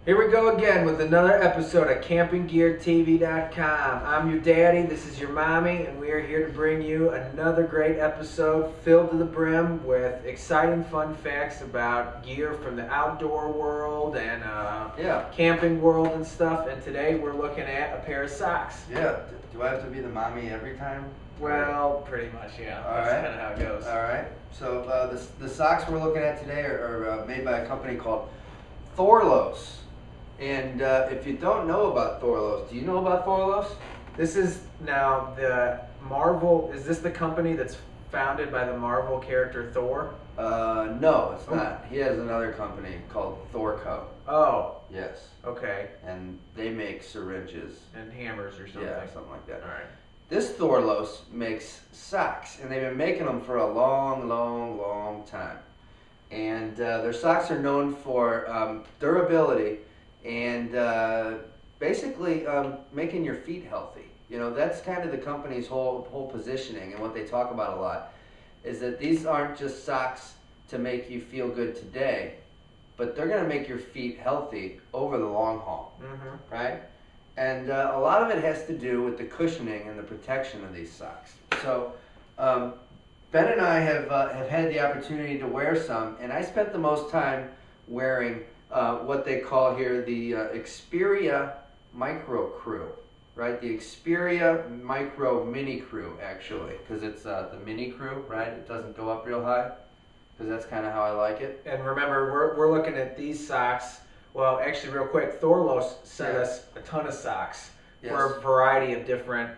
Here we go again with another episode of CampingGearTV.com. I'm your daddy, this is your mommy, and we are here to bring you another great episode filled to the brim with exciting fun facts about gear from the outdoor world and camping world and stuff. And today we're looking at a pair of socks. Yeah. Do I have to be the mommy every time? Well, pretty much, yeah. That's kind of how it goes. All right. So the socks we're looking at today are made by a company called Thorlos. And if you don't know about Thorlos, do you know about Thorlos? This is now the Marvel. Is this the company that's founded by the Marvel character Thor? No, it's not. He has another company called Thorco. Oh. Yes. Okay. And they make syringes. And hammers or something. Yeah, something like that. All right. This Thorlos makes socks, and they've been making them for a long time. And their socks are known for durability and basically making your feet healthy. You know, that's kind of the company's whole positioning, and what they talk about a lot is that these aren't just socks to make you feel good today, but they're going to make your feet healthy over the long haul, right? And a lot of it has to do with the cushioning and the protection of these socks. So Ben and I have had the opportunity to wear some, and I spent the most time wearing what they call here the Experia Micro Crew, right? The Experia Micro Mini Crew, actually, because it's the Mini Crew, right? It doesn't go up real high, because that's kind of how I like it. And remember, we're looking at these socks. Well, actually, real quick, Thorlos sent us a ton of socks for a variety of different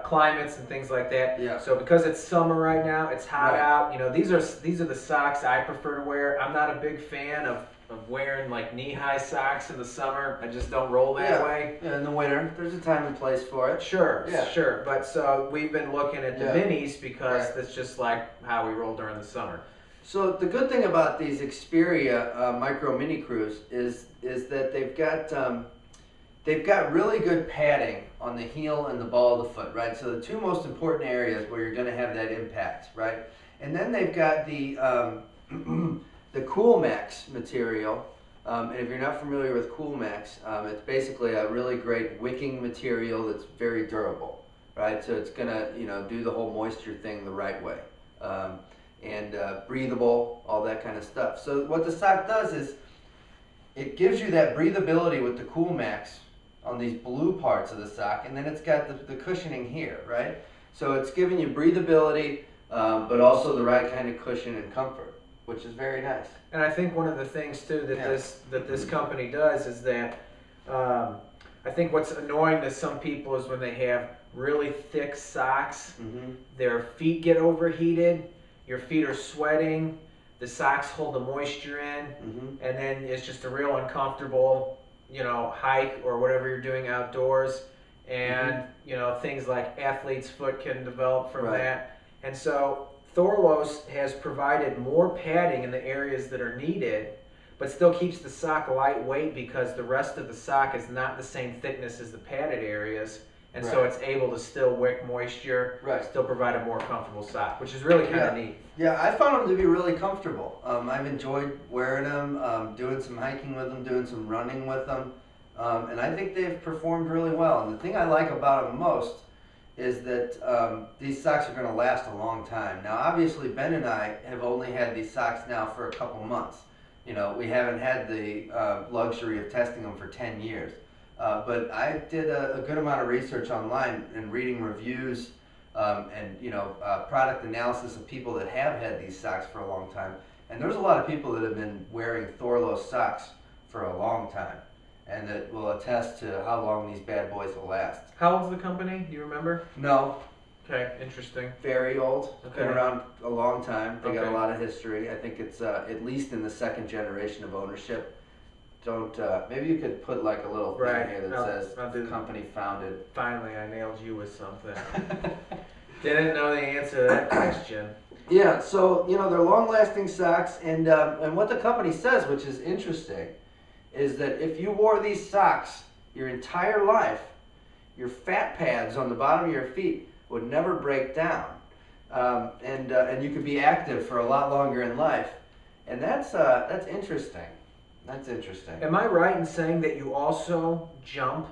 climates and things like that. Yeah. So because it's summer right now, it's hot out. You know, these are the socks I prefer to wear. I'm not a big fan of wearing like knee-high socks in the summer. I just don't roll that way. Yeah, in the winter, there's a time and place for it. Sure, sure. But so we've been looking at the minis because that's just like how we roll during the summer. So the good thing about these Experia Micro Mini Crews is that they've got really good padding on the heel and the ball of the foot, right? So the two most important areas where you're going to have that impact, right? And then they've got the the CoolMax material. And if you're not familiar with CoolMax, it's basically a really great wicking material that's very durable, right? So it's going to do the whole moisture thing the right way. And breathable, all that kind of stuff. So what the sock does is it gives you that breathability with the CoolMax on these blue parts of the sock, and then it's got the cushioning here, right? So it's giving you breathability, but also the right kind of cushion and comfort, which is very nice. And I think one of the things too that this company does is that I think what's annoying to some people is when they have really thick socks, their feet get overheated. Your feet are sweating, the socks hold the moisture in, and then it's just a real uncomfortable, hike or whatever you're doing outdoors. And, things like athlete's foot can develop from that. And so Thorlos has provided more padding in the areas that are needed, but still keeps the sock lightweight because the rest of the sock is not the same thickness as the padded areas. And so it's able to still wick moisture, still provide a more comfortable sock, which is really kind of neat. Yeah, I found them to be really comfortable. I've enjoyed wearing them, doing some hiking with them, doing some running with them, and I think they've performed really well. And the thing I like about them most is that these socks are going to last a long time. Now, obviously, Ben and I have only had these socks now for a couple months. We haven't had the luxury of testing them for 10 years. But I did a good amount of research online and reading reviews and product analysis of people that have had these socks for a long time. And there's a lot of people that have been wearing Thorlos socks for a long time and that will attest to how long these bad boys will last. How old's the company? Do you remember? No. Okay, interesting. Very old. Okay. Been around a long time. They got a lot of history. I think it's at least in the second generation of ownership. Maybe you could put like a little thing here that says company founded. Finally, I nailed you with something. Didn't know the answer to that question. Yeah, so they're long-lasting socks, and what the company says, which is interesting, is that if you wore these socks your entire life, your fat pads on the bottom of your feet would never break down, and you could be active for a lot longer in life, and that's interesting. That's interesting. Am I right in saying that you also jump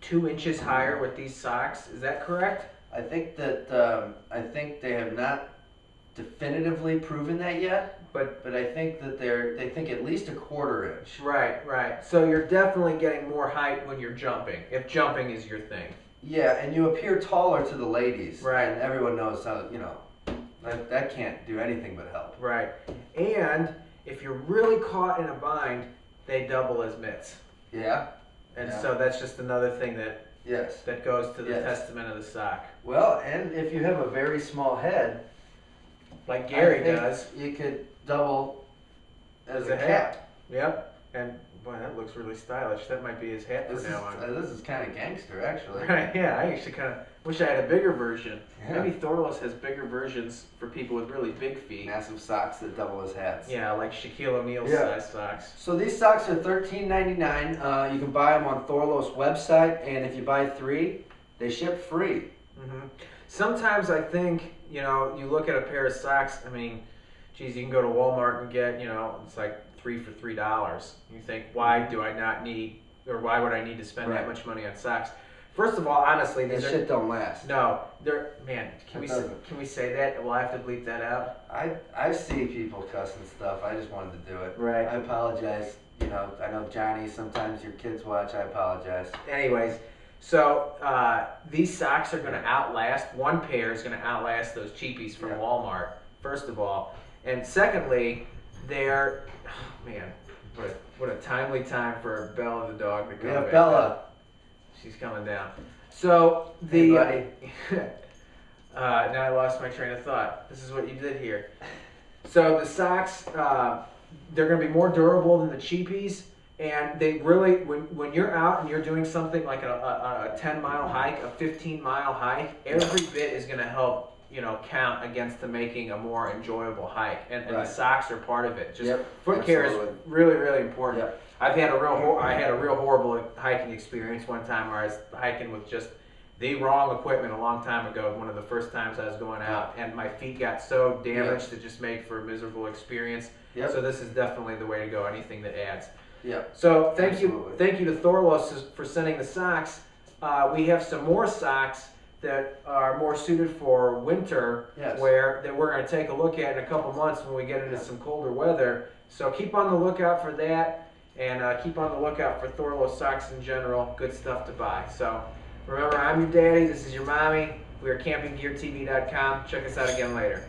2 inches higher with these socks? Is that correct? I think that they have not definitively proven that yet, but I think that they think at least a 1/4 inch. Right. So you're definitely getting more height when you're jumping, if jumping is your thing. Yeah, and you appear taller to the ladies. Right. And everyone knows how, that can't do anything but help. Right. And if you're really caught in a bind, they double as mitts. Yeah. And Yeah. so that's just another thing Yes. that goes to the Yes. testament of the sock. Well, and if you have a very small head, Like Gary I think does. you could double as a hat. cap. Yep. And boy, that looks really stylish. That might be his hat from now on. This is kind of gangster, actually. Right, yeah, I actually kind of wish I had a bigger version. Yeah. Maybe Thorlos has bigger versions for people with really big feet. Massive socks that double as hats. Yeah, like Shaquille O'Neal Yeah. size socks. So these socks are $13.99. You can buy them on Thorlos website, and if you buy 3, they ship free. Hmm. Sometimes I think, you look at a pair of socks, I mean, geez, you can go to Walmart and get, it's like 3 for $3. You think, why do I not need, or why would I need to spend that Right. much money on socks? First of all, honestly, This these are, shit don't last. no, they're, man, can It we doesn't. can we say that? Will I have to bleep that out? I see people cussing stuff. I just wanted to do it. Right. I apologize. I know Johnny, sometimes your kids watch. I apologize. Anyways, so these socks are going to outlast, one pair is going to outlast those cheapies from Yeah. Walmart, first of all. And secondly, they're, oh man, what a timely time for Bella the dog to come We have back Bella. up. She's coming down. So Hey, the, buddy. now I lost my train of thought. This is what you did here. So the socks, they're going to be more durable than the cheapies. And they really, when you're out and you're doing something like a 10-mile hike, a 15-mile hike, every bit is going to help, count against to making a more enjoyable hike. And the Right. socks are part of it. Just Yep, foot care is absolutely. really, really important. Yep. I had a real horrible hiking experience one time where I was hiking with just the wrong equipment a long time ago. One of the first times I was going out, and my feet got so damaged it just made for a miserable experience. Yep. So this is definitely the way to go. Anything that adds. Yeah. So thank Absolutely. you to Thorlos for sending the socks. We have some more socks that are more suited for winter, Yes. that we're going to take a look at in a couple months when we get into some colder weather. So keep on the lookout for that, and keep on the lookout for Thorlos socks in general. Good stuff to buy. So remember, I'm your daddy. This is your mommy. We are campinggeartv.com. Check us out again later.